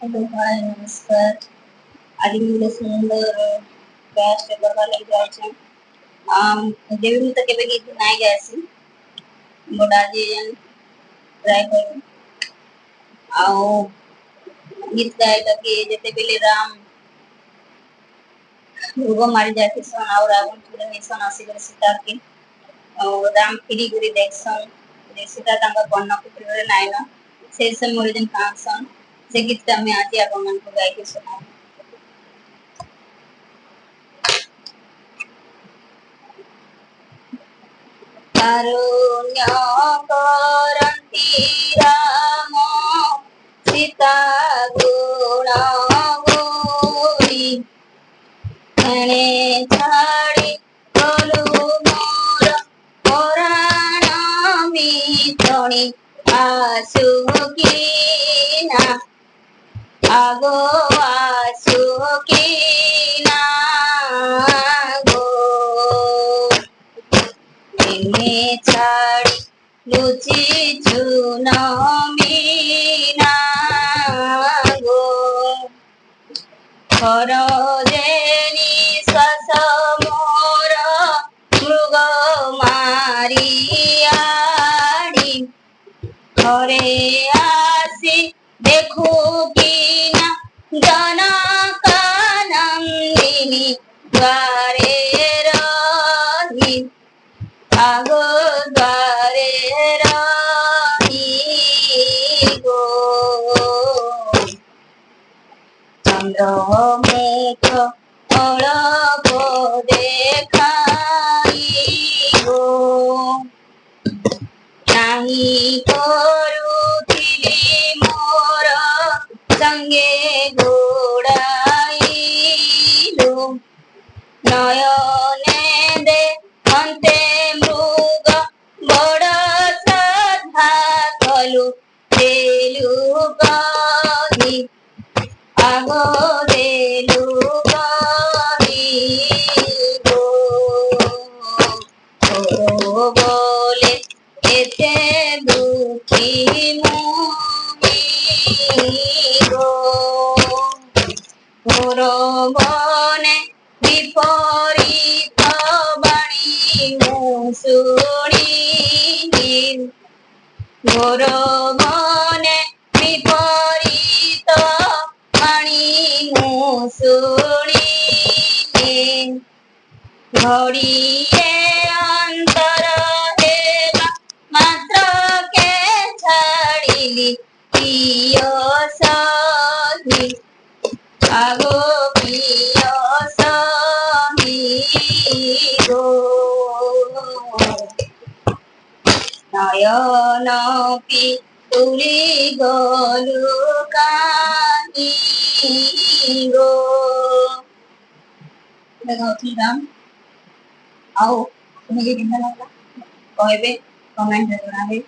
Hello hi नमस्कार। आज मुझे सुंदर बेस्ट करवा लग जाए छे जेबी में तो केबे गीत नहीं गाय सी बट आज ट्राई करूं आओ गीत गाए ताकि जते बेले राम भोग मारी जाती सन और रावण थोड़े निशान आसी कर सीता के और राम फिरी गुरी देखसन जे सीता तांका कन्या पुत्र रे नायना से समय दिन कांसन से गीत में आज आप मन को गाय के सुनाओ। कारुण्य करन्ति राम सीता गुण गोरी एणे छाड़ी गलु मोर पराण मित्रणी आसु किना आगो आसु किना गो एने छाड़ी लुचि चुन मीना गो घर जेनी श्वास मोर मृग मारियाड़ी घरे आसी देखू किना जनकानंदिनी द्वारे रही आगो द्वारे रही गो चंद्रमुख अळप देखाई गो नाही करुथिली मोर संगे गोड़ाइलु नयने दे अन्ते मृग बड़ श्रद्धा कलु देलु कही आगो देलु कही गो ओ बोले एते दुखी मुनि गो मोर मने विपरीत बाणी मु शुणिली मोर मने विपरीत बाणी मु शुणिली घड़िए अंतर हेला मात्र के छाड़िली प्रिय सही आगो प्रिय सही गो नयन पितुली गलु कानी गो गाउथी राम आओ तुम्हें केना लागला कहबे कमेंट रे जणाबे।